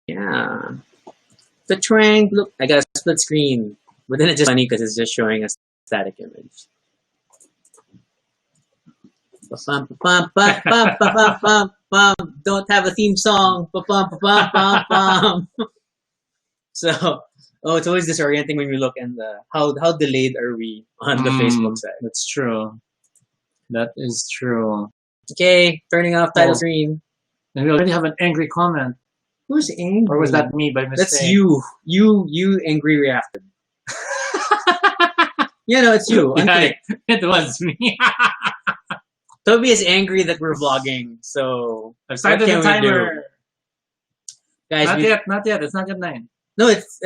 Yeah. The triangle. Look, I got a split screen. But then it's just funny because it's just showing a static image. Ba-bum, ba-bum, ba-bum, ba-bum, ba-bum. Don't have a theme song. Ba-bum, ba-bum, ba-bum. So, it's always disorienting when we look and how delayed are we on the Facebook side. That's true. That is true. Okay, turning off title screen. And we already have an angry comment. Who's angry? Or was that me by mistake? That's you. You angry reacted. It's you. Yeah, it was me. Tobie is angry that we're vlogging, so I've started the timer. Guys, not yet. It's not yet 9. No, it's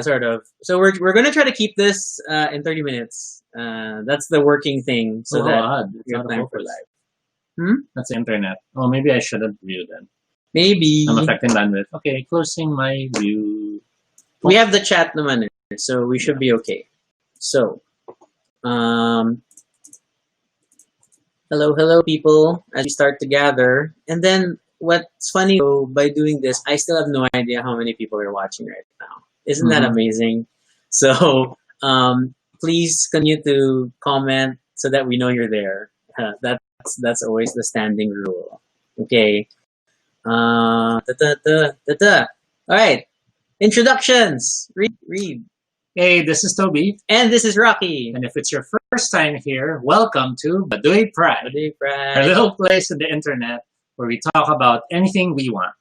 sort of. So we're gonna try to keep this in 30 minutes. That's the working thing, so that we have time for live. That's the internet. Oh, maybe I shouldn't view then. Maybe I'm affecting bandwidth. Okay, closing my view. We have the chat naman, so we should be okay. So, hello, people, as we start to gather. And then what's funny, by doing this, I still have no idea how many people are watching right now. Isn't that amazing? So, please continue to comment so that we know you're there. That's always the standing rule. Okay. All right. Introductions. Read. Hey, this is Tobie. And this is Rocky. And if it's your first time here, welcome to Baduy Pride. Baduy Pride. A little place on the internet where we talk about anything we want.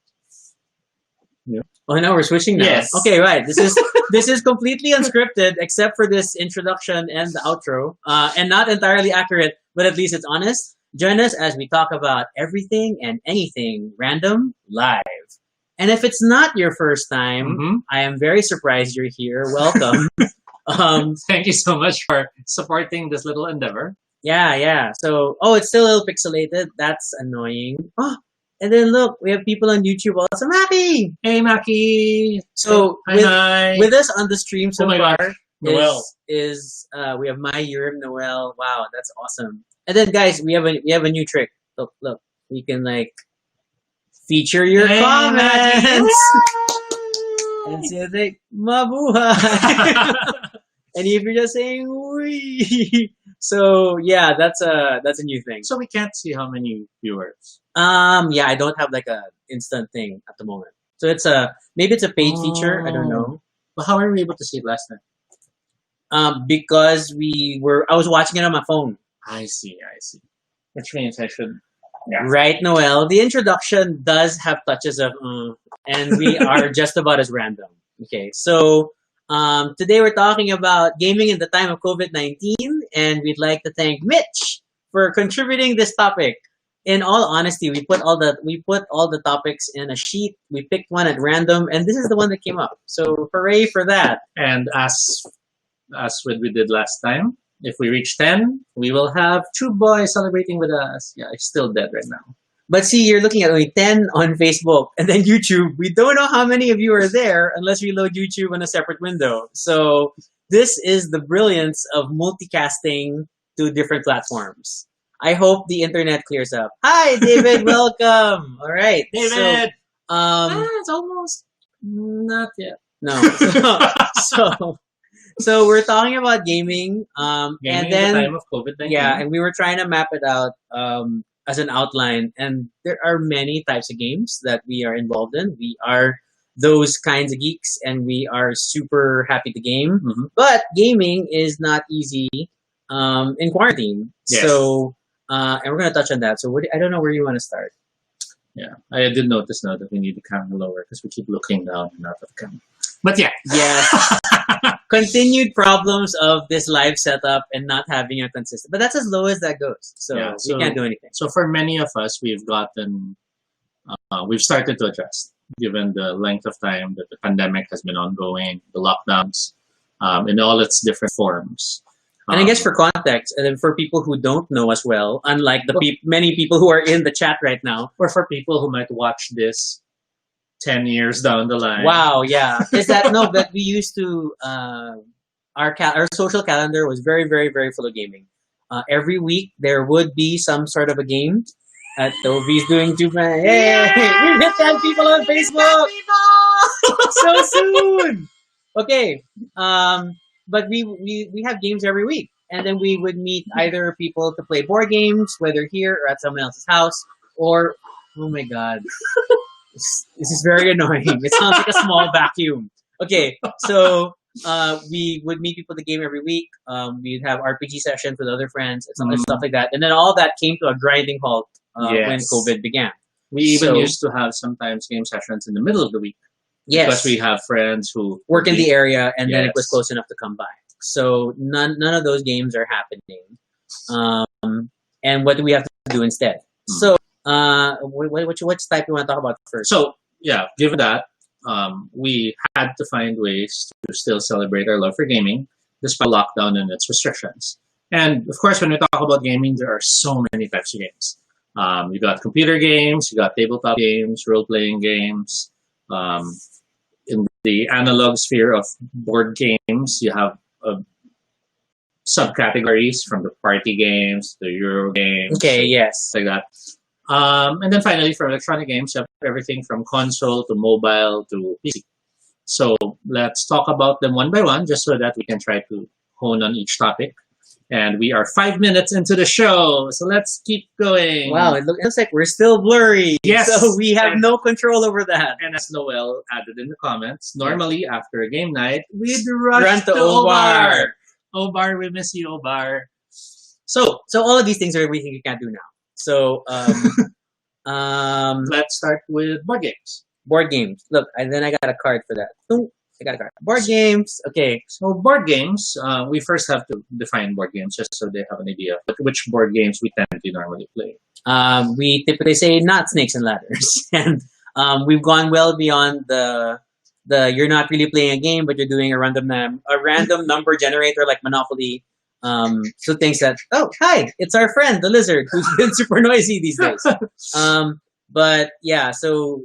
Yeah. Oh, no, we're switching now. Yes. Okay, right. This is completely unscripted except for this introduction and the outro. And not entirely accurate, but at least it's honest. Join us as we talk about everything and anything random live. And if it's not your first time, I am very surprised you're here. Welcome. Thank you so much for supporting this little endeavor. Yeah. So, it's still a little pixelated. That's annoying. Oh, and then look, we have people on YouTube also. Maki! Hey, Maki! So, with us on the stream so far is we have my Urim Noel. Wow, that's awesome. And then, guys, we have a new trick. Look, we can feature your comments and say like mabuhay. And if you're just saying wee, so yeah, that's a new thing. So we can't see how many viewers. Yeah, I don't have a instant thing at the moment. So it's maybe it's a paid feature. I don't know. Well, how were we able to see it last time? Because I was watching it on my phone. I see. Which means I should. Yeah. Right, Noel. The introduction does have touches of and we are just about as random. Okay, so today we're talking about gaming in the time of COVID-19, and we'd like to thank Mitch for contributing this topic. In all honesty, we put all the topics in a sheet. We picked one at random, and this is the one that came up. So hooray for that! And as what we did last time. If we reach 10, we will have True Boy celebrating with us. Yeah, he's still dead right now. But see, you're looking at only 10 on Facebook and then YouTube. We don't know how many of you are there unless we load YouTube on a separate window. So this is the brilliance of multicasting to different platforms. I hope the internet clears up. Hi, David. Welcome. All right. David. So, it's almost not yet. No. So we're talking about gaming, and then in the time of COVID-19. Yeah, and we were trying to map it out as an outline. And there are many types of games that we are involved in. We are those kinds of geeks, and we are super happy to game. But gaming is not easy in quarantine. Yes. So, and we're gonna touch on that. So I don't know where you want to start. Yeah, I did notice now that we need the camera lower because we keep looking down and out of the camera. But yeah. Continued problems of this live setup and not having a consistent, but that's as low as that goes. So we can't do anything. So for many of us, we've started to adjust given the length of time that the pandemic has been ongoing, the lockdowns, in all its different forms. And I guess for context, and then for people who don't know as well, unlike many people who are in the chat right now, or for people who might watch this 10 years down the line. Wow, yeah. Is that no? But we used to our social calendar was very, very, very full of gaming. Every week there would be some sort of a game, At Tobie's doing too bad. Hey, we've hit 10 people on Facebook. So soon. Okay. But we have games every week, and then we would meet either people to play board games, whether here or at someone else's house, or oh my god, this is very annoying. It sounds like a small vacuum. Okay, so we would meet people at the game every week. We'd have RPG sessions with other friends and stuff like that, and then all that came to a grinding halt when COVID began. We even used to have sometimes game sessions in the middle of the week. Yes. Because we have friends who work in the area, and then it was close enough to come by. So none of those games are happening. And what do we have to do instead? So which type you want to talk about first? So yeah, given that, we had to find ways to still celebrate our love for gaming despite lockdown and its restrictions. And of course, when we talk about gaming, there are so many types of games. You got computer games, you got tabletop games, role-playing games. In the analog sphere of board games, you have subcategories from the party games, the Euro games. Okay, yes. Like that. And then finally, for electronic games, you have everything from console to mobile to PC. So let's talk about them one by one, just so that we can try to hone on each topic. And we are 5 minutes into the show, so let's keep going. Wow, it looks like we're still blurry. Yes. So we have no control over that. And as Noel added in the comments, normally after a game night, we'd run to Obar. Obar, we miss you, Obar. So all of these things are everything you can't do now. So let's start with board games. Board games. Look, and then I got a card for that. Ooh, I got a card. Board games. Okay. So board games, we first have to define board games just so they have an idea of which board games we tend to normally play. We typically say not snakes and ladders. And we've gone well beyond the you're not really playing a game, but you're doing a random number generator like Monopoly. So things that, oh, hi, it's our friend, the lizard, who's been super noisy these days. But yeah, so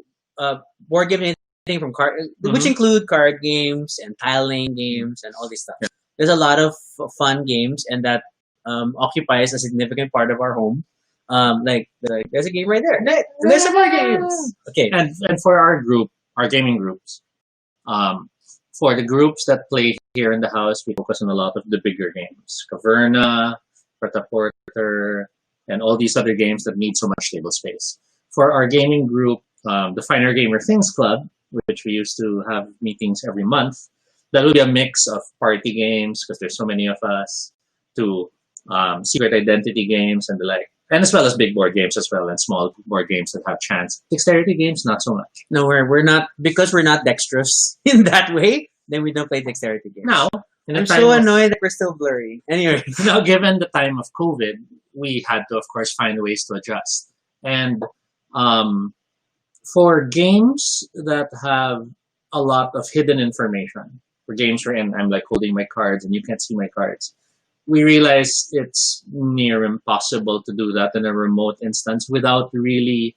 board games from card, which include card games and tiling games and all this stuff. Yeah. There's a lot of fun games, and that occupies a significant part of our home. Like there's a game right there. There's some more games. Okay, and for our group, our gaming groups, for the groups that play here in the house, we focus on a lot of the bigger games, Caverna, Preta Porter, and all these other games that need so much table space. For our gaming group, the Finer Gamer Things Club, which we used to have meetings every month, that will be a mix of party games, because there's so many of us, to secret identity games and the like, and as well as big board games as well, and small board games that have chance. Dexterity games, not so much. No, we're not, because we're not dexterous in that way, then we don't play dexterity games. Now, I'm so annoyed that we're still blurry. Anyway. Now, given the time of COVID, we had to, of course, find ways to adjust. And for games that have a lot of hidden information, for games wherein I'm like holding my cards and you can't see my cards, we realize it's near impossible to do that in a remote instance without really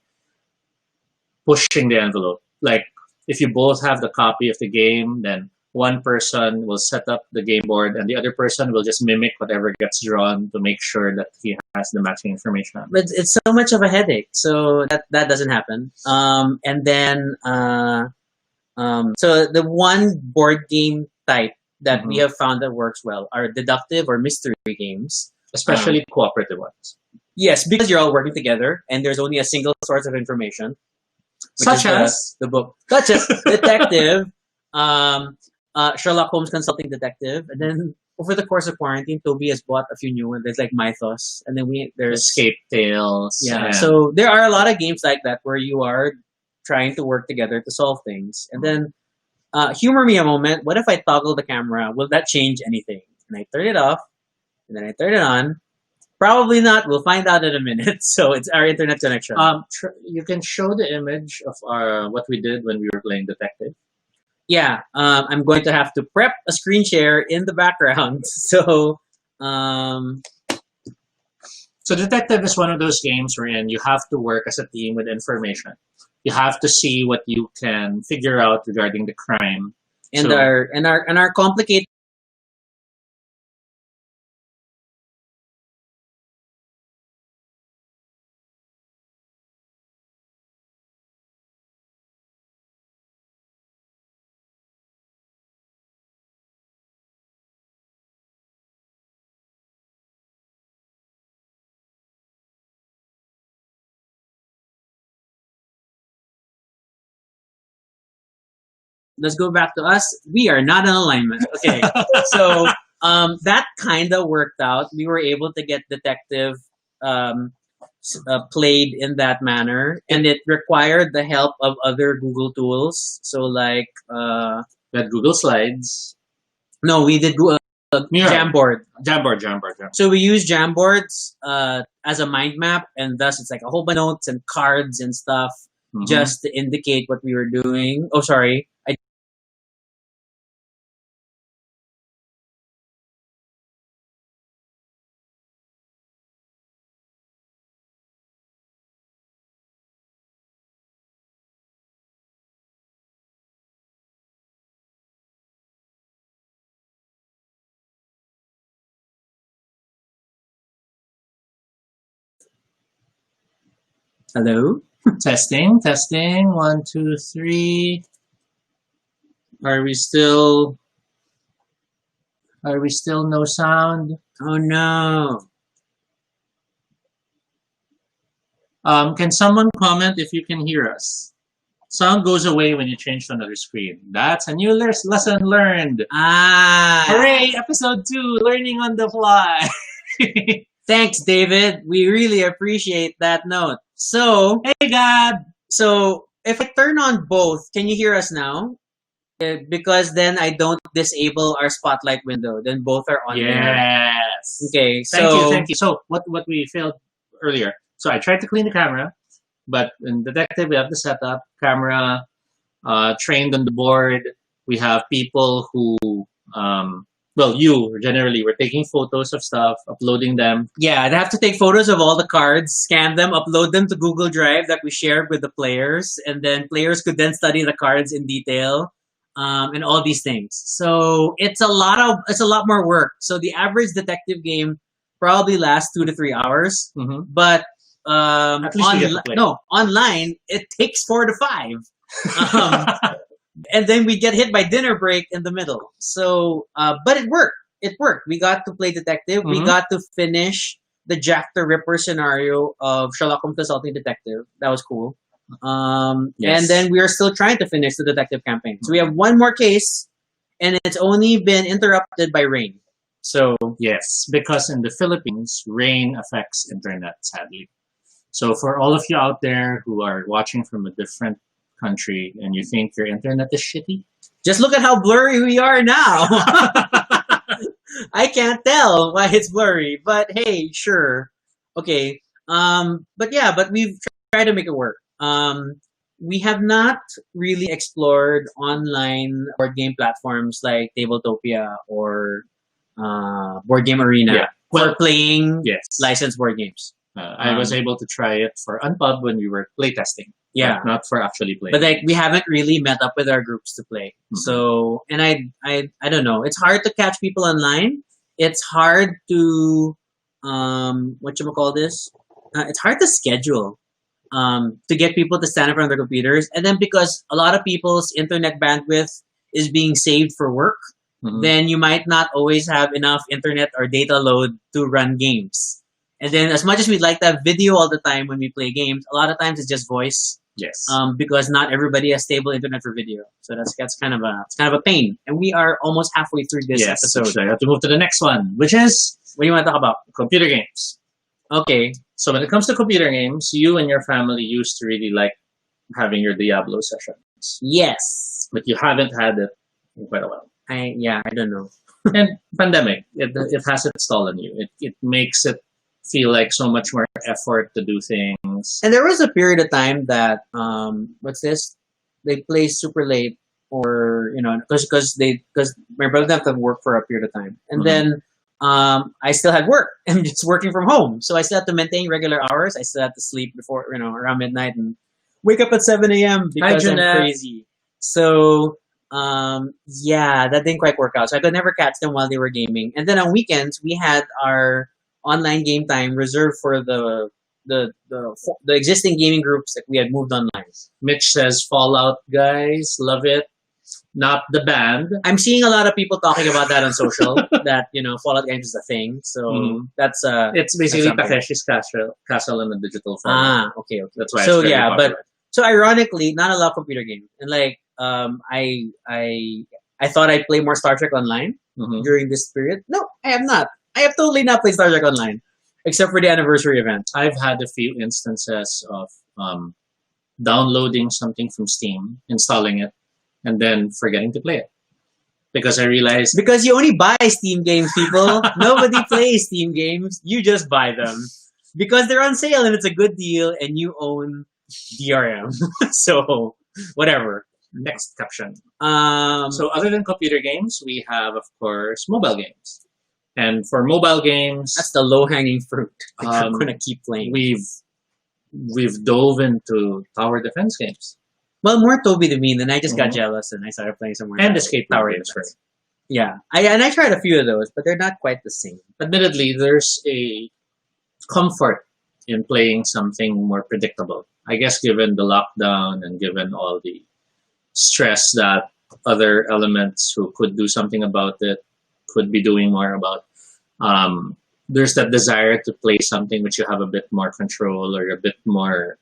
pushing the envelope. Like, if you both have the copy of the game, then one person will set up the game board and the other person will just mimic whatever gets drawn to make sure that he has the matching information. But it's so much of a headache, so that doesn't happen. And then, so the one board game type that we have found that works well are deductive or mystery games. Especially cooperative ones. Yes, because you're all working together and there's only a single source of information. Such as the book. Such as Detective, Sherlock Holmes Consulting Detective, and then over the course of quarantine, Tobie has bought a few new ones. There's like Mythos, and then there's Escape Tales. Yeah, so there are a lot of games like that where you are trying to work together to solve things. And then, humor me a moment. What if I toggle the camera? Will that change anything? And I turn it off, and then I turn it on. Probably not. We'll find out in a minute. So it's our internet connection. You can show the image of what we did when we were playing Detective. Yeah, I'm going to have to prep a screen share in the background. So, so Detective is one of those games wherein you have to work as a team with information. You have to see what you can figure out regarding the crime. And our complicated let's go back to us. We are not in alignment. Okay, so that kind of worked out. We were able to get detective played in that manner, and it required the help of other Google tools. So like that Google Slides. No, we did Google Jamboard. Jamboard. So we use Jamboards as a mind map, and thus it's like a whole bunch of notes and cards and stuff just to indicate what we were doing. Oh, sorry. Hello? Testing. 1, 2, 3. Are we still no sound? Oh no. Can someone comment if you can hear us? Sound goes away when you change to another screen. That's a new lesson learned. Hooray! Episode 2, learning on the fly. Thanks, David. We really appreciate that note. So, hey, God. So, if I turn on both, can you hear us now? Because then I don't disable our spotlight window. Then both are on. Yes. Okay. Thank you. So, what we failed earlier. So, I tried to clean the camera, but in Detective, we have the setup, camera, trained on the board. We have people who, you generally were taking photos of stuff, uploading them. Yeah, I'd have to take photos of all the cards, scan them, upload them to Google Drive that we shared with the players, and then players could then study the cards in detail, and all these things. So it's a lot more work. So the average detective game probably lasts 2 to 3 hours, but online it takes 4 to 5. And then we get hit by dinner break in the middle. So, but it worked. It worked. We got to play detective. We got to finish the Jack the Ripper scenario of Sherlock Holmes Assaulting Detective. That was cool. And then we are still trying to finish the detective campaign. So we have one more case, and it's only been interrupted by rain. So yes, because in the Philippines, rain affects internet, sadly. So for all of you out there who are watching from a different country and you think your internet is shitty, just look at how blurry we are now. I can't tell why it's blurry, but hey, sure. Okay. But we've tried to make it work. We have not really explored online board game platforms like Tabletopia or Board Game Arena for playing licensed board games. I was able to try it for Unpub when we were playtesting. Yeah, not for actually playing. But like we haven't really met up with our groups to play. So, and I don't know. It's hard to catch people online. It's hard to it's hard to schedule to get people to stand in front of their computers. And then because a lot of people's internet bandwidth is being saved for work, then you might not always have enough internet or data load to run games. And then as much as we'd like to have video all the time when we play games, a lot of times it's just voice. Yes. Because not everybody has stable internet for video. So that's kind of a pain. And we are almost halfway through this episode. So I have to move to the next one, which is, what do you want to talk about? Computer games. Okay. So when it comes to computer games, you and your family used to really like having your Diablo sessions. Yes. But you haven't had it in quite a while. I don't know. And pandemic, it has its toll on you. It makes it feel like so much more effort to do things. And there was a period of time that they play super late, or because my brother had to work for a period of time, and then I still had work and just working from home, so I still had to maintain regular hours. I still had to sleep before around midnight and wake up at 7 a.m. because I'm crazy. So that didn't quite work out. So I could never catch them while they were gaming. And then on weekends we had our online game time reserved for the existing gaming groups that we had moved online. Mitch says Fallout, guys, love it. Not the band. I'm seeing a lot of people talking about that on social. That Fallout games is a thing. So that's it's basically Takeshi's Castle in a digital format. Okay. That's why. So so ironically, not a lot of computer games, and like I thought I'd play more Star Trek Online during this period. No, I have not. I have totally not played Star Trek Online, except for the anniversary event. I've had a few instances of downloading something from Steam, installing it, and then forgetting to play it. Because I realized... Because you only buy Steam games, people. Nobody plays Steam games. You just buy them. Because they're on sale and it's a good deal and you own DRM. So, whatever. Next caption. So other than computer games, we have, of course, mobile games. And for mobile games... That's the low-hanging fruit. I'm going to keep playing. We've dove into tower defense games. Well, more Tobie to me, then I just got jealous and I started playing some more. And escape tower games. Yeah. I tried a few of those, but they're not quite the same. Admittedly, there's a comfort in playing something more predictable. I guess given the lockdown and given all the stress that other elements who could do something about it could be doing more about, there's that desire to play something which you have a bit more control or a bit more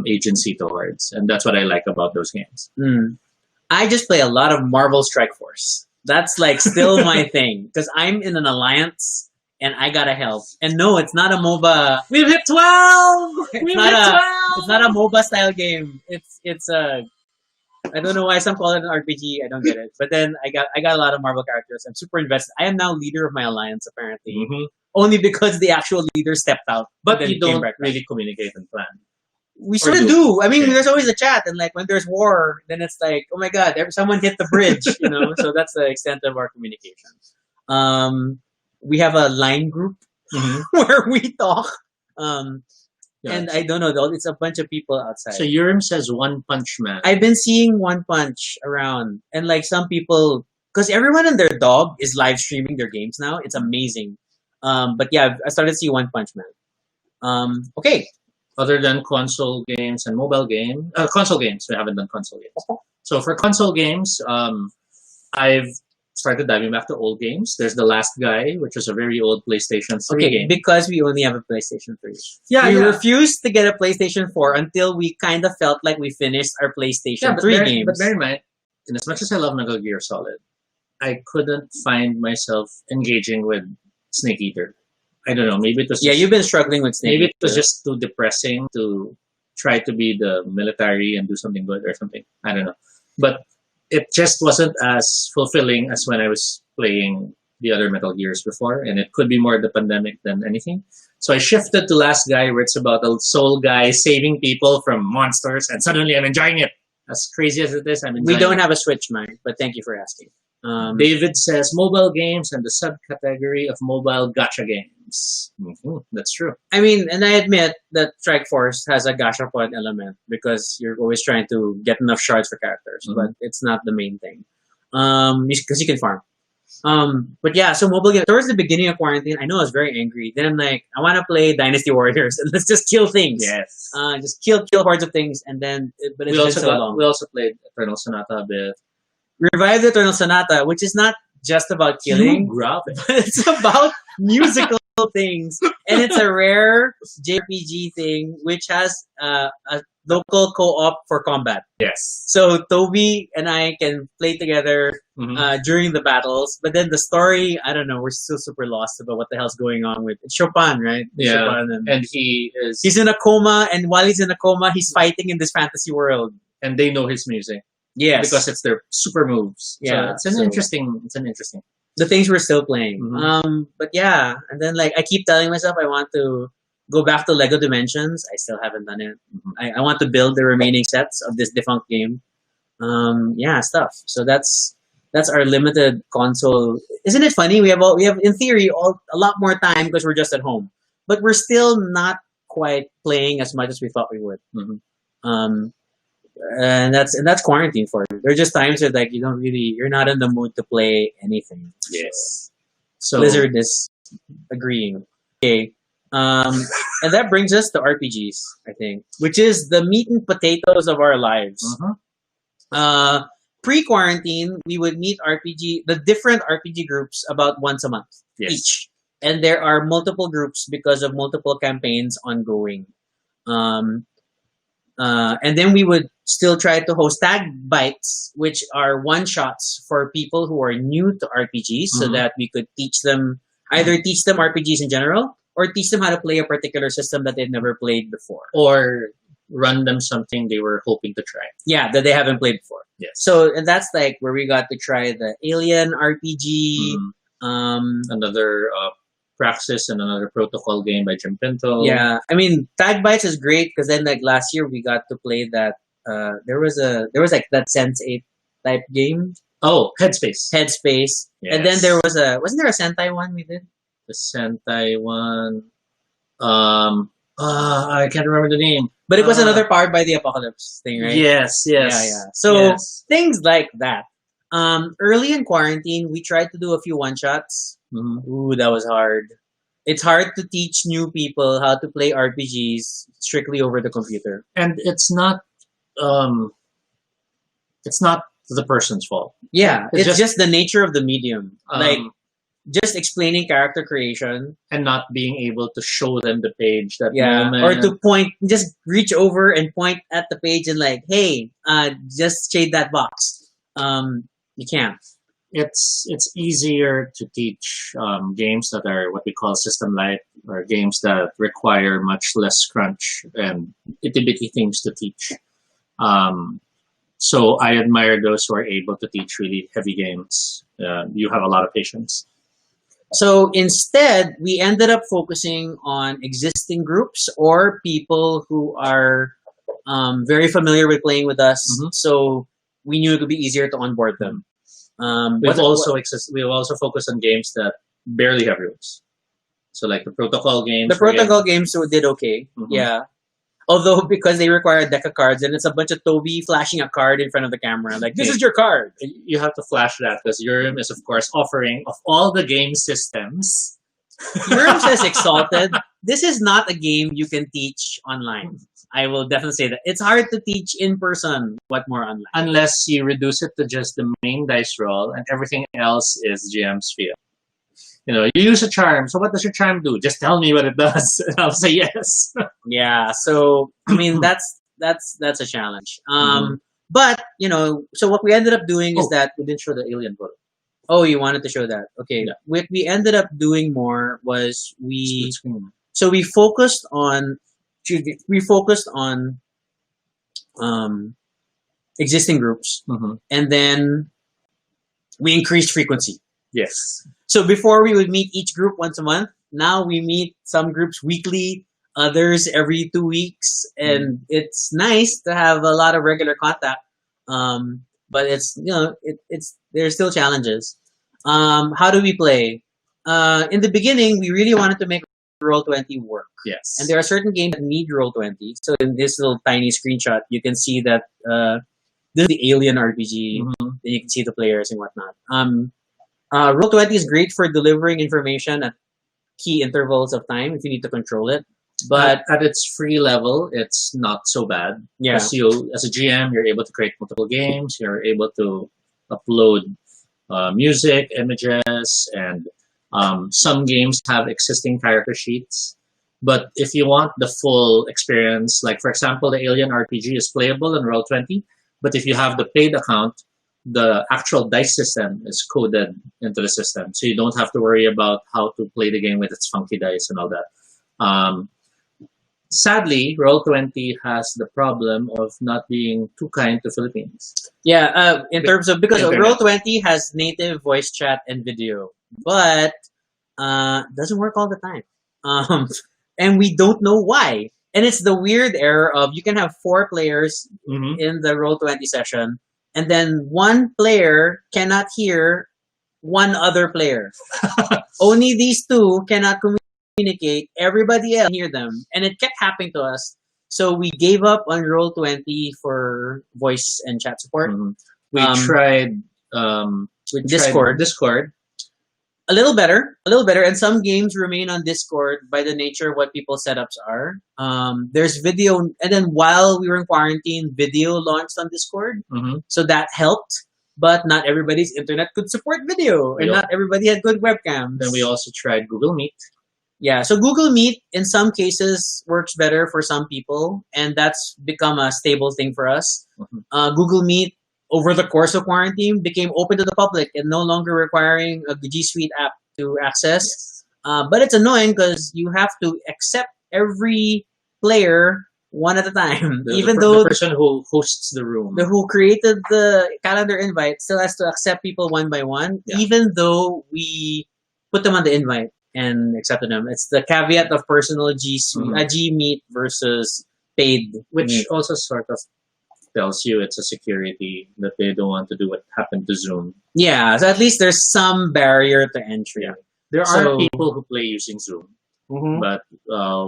agency towards. And that's what I like about those games. I just play a lot of Marvel Strike Force. That's like still my thing. Because I'm in an alliance and I gotta help. And no, it's not a MOBA. We've hit 12! We've hit 12! It's not a MOBA style game. It's a... I don't know why some call it an RPG. I don't get it. But then I got a lot of Marvel characters. I'm super invested. I am now leader of my alliance, apparently. Only because the actual leader stepped out. But you don't really communicate and plan. We sort of do. I mean, there's always a chat, and like when there's war, then it's like, oh my god, someone hit the bridge, you know. So that's the extent of our communication. We have a line group where we talk. And I don't know, though, it's a bunch of people outside. So Urim says One Punch Man. I've been seeing One Punch around, and like some people, because everyone and their dog is live streaming their games now. It's amazing. But yeah, I started to see One Punch Man. Okay. Other than console games and mobile games, console games, we haven't done console games. So for console games, I've started diving back to old games. There's The Last Guy, which was a very old PlayStation 3 game. Because we only have a PlayStation 3. We refused to get a PlayStation 4 until we kind of felt like we finished our PlayStation 3 games. But bear in mind, and as much as I love Metal Gear Solid, I couldn't find myself engaging with Snake Eater. I don't know, maybe it was just, you've been struggling with Snake Eater. Maybe it was just too depressing to try to be the military and do something good or something. I don't know. But it just wasn't as fulfilling as when I was playing the other Metal Gears before, and it could be more the pandemic than anything. So I shifted to Last Guy, where it's about a soul guy saving people from monsters, and suddenly I'm enjoying it. As crazy as it is, I'm enjoying it. We don't have a Switch, Mike, but thank you for asking. David says mobile games and the subcategory of mobile gacha games. That's true. I mean, and I admit that Strike Force has a gachapon element because you're always trying to get enough shards for characters, but it's not the main thing. Because you can farm. But yeah, so mobile games. Towards the beginning of quarantine, I know I was very angry. Then I'm like, I want to play Dynasty Warriors and let's just kill things. Yes. Just kill hordes of things, and then but it's been so long. We also played Eternal Sonata a bit. Revived Eternal Sonata, which is not just about killing, but it's about musical things, and it's a rare JRPG thing which has a local co-op for combat. Yes. So Tobie and I can play together during the battles, but then the story, I don't know, we're still super lost about what the hell's going on with it's Chopin, right? Yeah. Chopin and he's in a coma, and while he's in a coma, he's fighting in this fantasy world, and they know his music. Yes, because it's their super moves. Yeah, so it's an interesting. The things we're still playing. But yeah, and then like I keep telling myself I want to go back to Lego Dimensions. I still haven't done it. I want to build the remaining sets of this defunct game. Stuff. So that's our limited console. Isn't it funny? We have in theory a lot more time because we're just at home, but we're still not quite playing as much as we thought we would. And that's quarantine for you. There are just times where like you're not in the mood to play anything. Yes. So Blizzard is agreeing. Okay. And that brings us to RPGs, I think, which is the meat and potatoes of our lives. Pre-quarantine, we would meet the different RPG groups about once a month each. And there are multiple groups because of multiple campaigns ongoing. And then we would still try to host tag bites, which are one shots for people who are new to RPGs, so that we could either teach them RPGs in general, or teach them how to play a particular system that they've never played before, or run them something they were hoping to try. Yeah, that they haven't played before. Yes. So and that's like where we got to try the Alien RPG. Another Praxis and another Protocol game by Jim Pinto. Yeah, I mean, Tag Bites is great because then like last year we got to play that. There was like that Sense8 type game. Oh, Headspace. Yes. And then there was wasn't there a Sentai one we did? The Sentai one. I can't remember the name. But it was another Powered by the Apocalypse thing, right? Yes. Yeah. So things like that. Early in quarantine, we tried to do a few one-shots. Ooh, that was hard. It's hard to teach new people how to play RPGs strictly over the computer. And it's not the person's fault. Yeah, it's just the nature of the medium. Like, just explaining character creation. And not being able to show them the page that moment. Or to just reach over and point at the page and like, hey, just shade that box. You can't. It's easier to teach games that are what we call system light, or games that require much less crunch and itty-bitty things to teach. So I admire those who are able to teach really heavy games. You have a lot of patience. So instead, we ended up focusing on existing groups or people who are very familiar with playing with us. So we knew it would be easier to onboard them. We've also focused on games that barely have rules. So like the Protocol games. The Protocol games did okay. Yeah. Although because they require a deck of cards and it's a bunch of Tobie flashing a card in front of the camera. Like, this is your card. You have to flash that because Urim is, of course, offering of all the game systems. Urim says Exalted. This is not a game you can teach online. I will definitely say that. It's hard to teach in person, what more online. Unless you reduce it to just the main dice roll and everything else is GM's feel. You know, you use a charm. So what does your charm do? Just tell me what it does, and I'll say yes. Yeah. So I mean, that's a challenge. But so what we ended up doing is that we didn't show the alien photo. Oh, you wanted to show that? Okay. Yeah. What we ended up doing more was we focused on existing groups, and then we increased frequency. Yes. So before we would meet each group once a month. Now we meet some groups weekly, others every 2 weeks, and it's nice to have a lot of regular contact. But it's there's still challenges. How do we play? In the beginning, we really wanted to make Roll20 work. Yes. And there are certain games that need Roll20. So in this little tiny screenshot, you can see that this is the Alien RPG. Then you can see the players and whatnot. Roll20 is great for delivering information at key intervals of time if you need to control it. But at its free level, it's not so bad. Yeah. As a GM, you're able to create multiple games. You're able to upload music, images, and some games have existing character sheets. But if you want the full experience, like for example, the Alien RPG is playable in Roll20, but if you have the paid account, the actual dice system is coded into the system. So you don't have to worry about how to play the game with its funky dice and all that. Sadly, Roll20 has the problem of not being too kind to Filipinos. Yeah, in terms of, because Roll20 has native voice chat and video, but doesn't work all the time. And we don't know why. And it's the weird error of you can have 4 players in the Roll20 session, and then one player cannot hear one other player. Only these two cannot communicate. Everybody else can hear them. And it kept happening to us. So we gave up on Roll20 for voice and chat support. We tried Discord. A little better. And some games remain on Discord by the nature of what people's setups are. There's video. And then while we were in quarantine, video launched on Discord. So that helped. But not everybody's internet could support video. And not everybody had good webcams. Then we also tried Google Meet. Yeah, so Google Meet in some cases works better for some people, and that's become a stable thing for us. Google Meet over the course of quarantine became open to the public and no longer requiring a G Suite app to access. Yes. But it's annoying because you have to accept every player one at a time, even though the person who hosts the room, who created the calendar invite, still has to accept people one by one, even though we put them on the invite and accepted them. It's the caveat of personal G Meet versus paid, which also sort of tells you it's a security that they don't want to do what happened to Zoom. Yeah, so at least there's some barrier to entry. Yeah. There are people who play using Zoom, but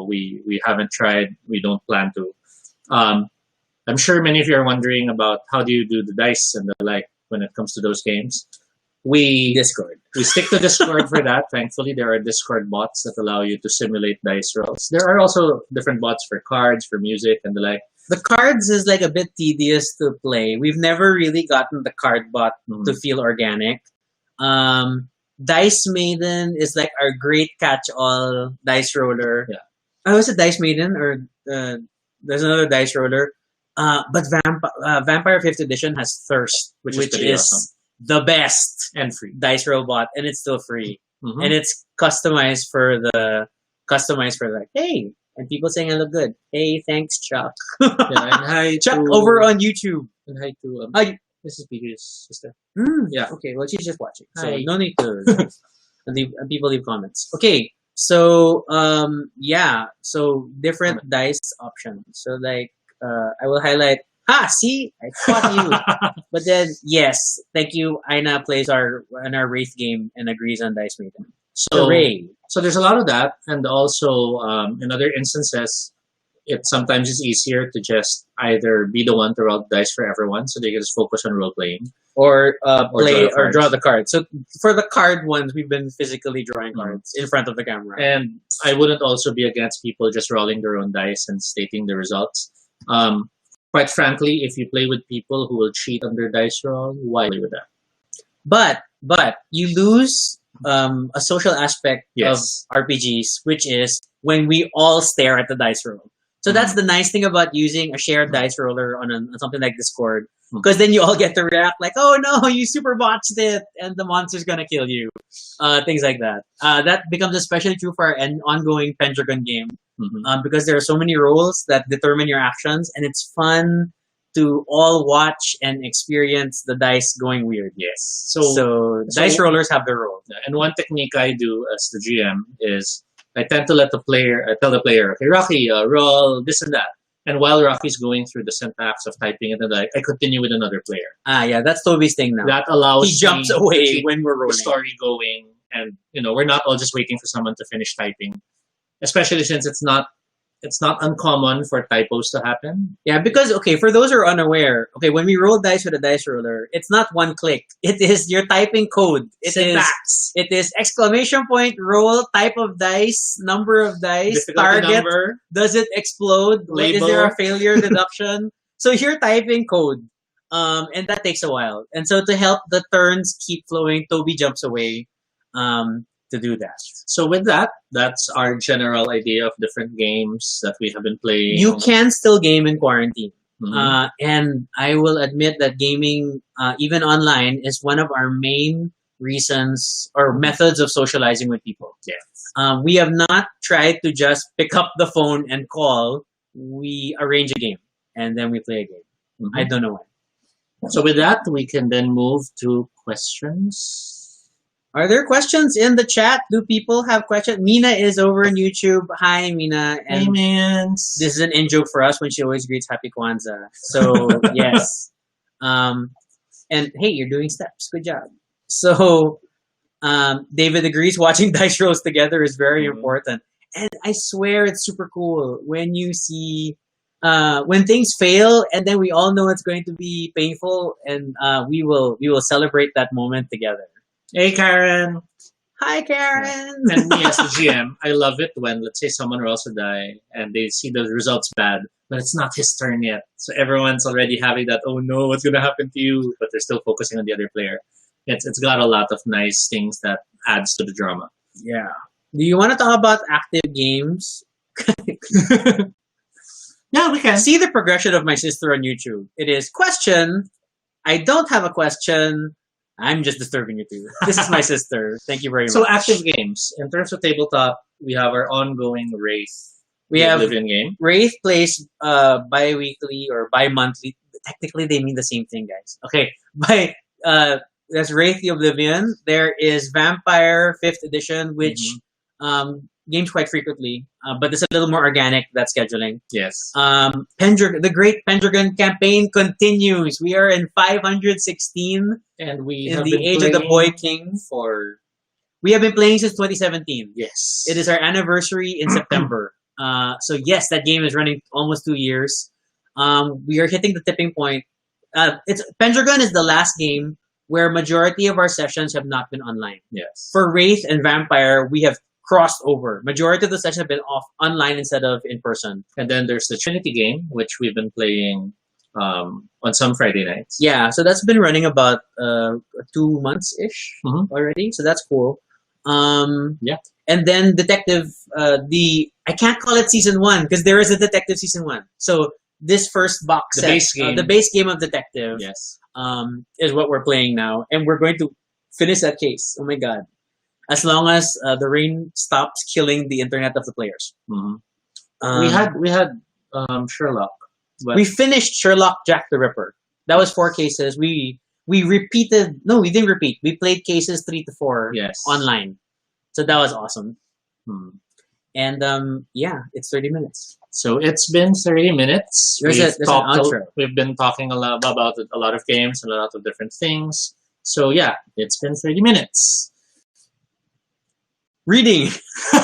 we haven't tried. We don't plan to. I'm sure many of you are wondering about how do you do the dice and the like when it comes to those games. Discord. We stick to Discord for that. Thankfully, there are Discord bots that allow you to simulate dice rolls. There are also different bots for cards, for music, and the like. The cards is like a bit tedious to play. We've never really gotten the card bot to feel organic. Dice Maiden is like our great catch-all dice roller. Yeah. Oh, is it Dice Maiden or there's another dice roller? But Vampire 5th Edition has Thirst, which is awesome. The best and free dice roll bot, and it's still free, and it's customized for like, hey, and people saying I look good. Hey, thanks, Chuck. And hi, Chuck over on YouTube. And hi to this is Peter's sister. Yeah. Okay. Well, she's just watching, so hi. No need to people leave comments. Okay. So so different dice options. So like I will highlight. See, I caught you. But then, yes, thank you. Aina plays in our Wraith game and agrees on Dice Maiden. So there's a lot of that, and also in other instances, it sometimes is easier to just either be the one to roll dice for everyone, so they can just focus on role playing, or draw the cards. So for the card ones, we've been physically drawing cards in front of the camera. And I wouldn't also be against people just rolling their own dice and stating the results. Quite frankly, if you play with people who will cheat on their dice roll, why play with that? But you lose a social aspect of RPGs, which is when we all stare at the dice roll. So that's the nice thing about using a shared dice roller on something like Discord, because then you all get to react like, oh no, you super botched it, and the monster's gonna kill you. Things like that. That becomes especially true for our ongoing Pendragon game. Because there are so many roles that determine your actions, and it's fun to all watch and experience the dice going weird. Yes. So dice rollers have their role. And one technique I do as the GM is I tend to tell the player, okay, Rocky, roll this and that. And while Rocky's going through the syntax of typing it, I continue with another player. Yeah, that's Tobie's thing now. That allows he jumps away when we're rolling. The story going, and we're not all just waiting for someone to finish typing. Especially since it's not uncommon for typos to happen. Yeah, because for those who are unaware, when we roll dice with a dice roller, it's not one click. It is you're typing code. It is exclamation point, roll, type of dice, number of dice, difficulty target, number, does it explode, label. Is there a failure deduction? So you're typing code. And that takes a while. And so to help the turns keep flowing, Tobie jumps away. To do that. So with that, that's our general idea of different games that we have been playing. You can still game in quarantine. And I will admit that gaming, even online, is one of our main reasons or methods of socializing with people. Yes. We have not tried to just pick up the phone and call. We arrange a game and then we play a game. I don't know why. So with that, we can then move to questions. Are there questions in the chat? Do people have questions? Mina is over on YouTube. Hi, Mina. And hey, man. This is an in-joke for us when she always greets Happy Kwanzaa. So, yes. And hey, you're doing steps. Good job. So, David agrees watching dice rolls together is very important. And I swear it's super cool when you see when things fail and then we all know it's going to be painful, and we will celebrate that moment together. Hey, Karen. Hi, Karen. And me as the GM, I love it when, let's say, someone rolls a die and they see the results bad, but it's not his turn yet. So everyone's already having that, oh no, what's going to happen to you? But they're still focusing on the other player. It's got a lot of nice things that adds to the drama. Yeah. Do you want to talk about active games? Yeah, we can. See the progression of my sister on YouTube. It is question. I don't have a question. I'm just disturbing you too. This is my sister. Thank you very much. So active games. In terms of tabletop, we have our ongoing Wraith. We have Oblivion game. Wraith plays bi-weekly or bi-monthly. Technically, they mean the same thing, guys. Okay, there's Wraith the Oblivion. There is Vampire 5th edition, which games quite frequently, but it's a little more organic, that scheduling. Yes. The Great Pendragon campaign continues. We are in 516, and we in have the been Age of the Boy King. We have been playing since 2017. Yes. It is our anniversary in September. So yes, that game is running almost 2 years. We are hitting the tipping point. Pendragon is the last game where majority of our sessions have not been online. Yes. For Wraith and Vampire, we have crossed over. Majority of the sessions have been online instead of in person. And then there's the Trinity game, which we've been playing on some Friday nights. Yeah, so that's been running about 2 months-ish already. So that's cool. Yeah. And then Detective, I can't call it Season 1 because there is a Detective Season 1. So this first box set, the base game of Detective, yes, is what we're playing now. And we're going to finish that case. Oh my god. As long as the rain stops killing the internet of the players. We had Sherlock. But we finished Sherlock Jack the Ripper. That was 4 cases. We repeated. No, we didn't repeat. We played cases 3 to 4 online. So that was awesome. And yeah, it's 30 minutes. So it's been 30 minutes. There's an outro. We've been talking a lot about a lot of games and a lot of different things. So yeah, it's been 30 minutes. Reading.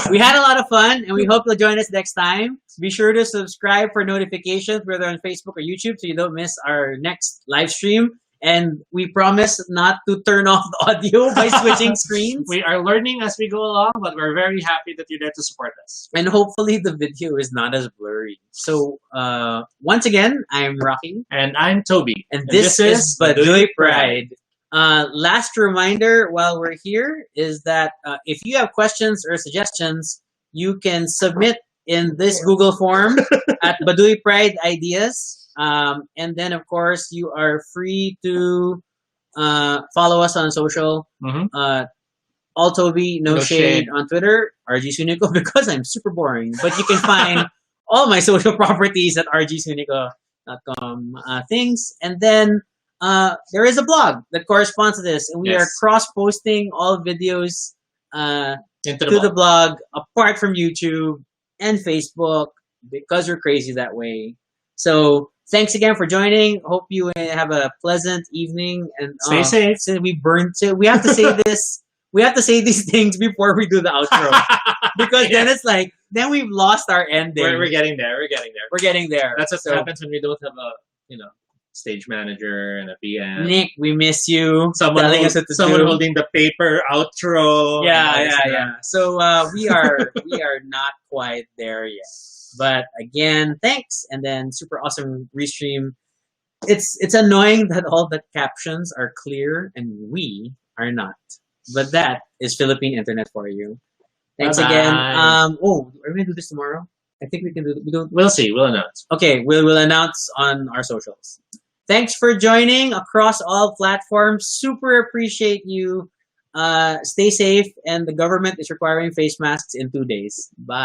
We had a lot of fun, and we hope you'll join us next time. Be sure to subscribe for notifications, whether on Facebook or YouTube, so you don't miss our next live stream. And we promise not to turn off the audio by switching screens. We are learning as we go along, but we're very happy that you're there to support us. And hopefully the video is not as blurry. So, once again, I'm Rocky. And I'm Tobie. And this is Baduy Pride. Last remander while we're here is that if you have questions or suggestions, you can submit in this Google form at Baduy Pride Ideas. And then, of course, you are free to follow us on social. All Tobie, no shade on Twitter. RG Sunico, because I'm super boring. But you can find all my social properties at rgsunico.com things. And then there is a blog that corresponds to this. And we are cross-posting all videos to the blog, apart from YouTube and Facebook, because we're crazy that way. So thanks again for joining. Hope you have a pleasant evening and stay safe. Since we burnt it, we have to say this. We have to say these things before we do the outro, because then it's like we've lost our ending. We're getting there. We're getting there. That's what happens when we don't have a stage manager and a PM. Nick, we miss you. Someone holding the paper outro. Yeah. So we are not quite there yet. But again, thanks, and then super awesome restream. It's annoying that all the captions are clear and we are not. But that is Philippine internet for you. Thanks again. Are we gonna do this tomorrow? I think we can do it. We'll see. We'll announce. Okay, we'll announce on our socials. Thanks for joining across all platforms. Super appreciate you. Stay safe, and the government is requiring face masks in 2 days. Bye.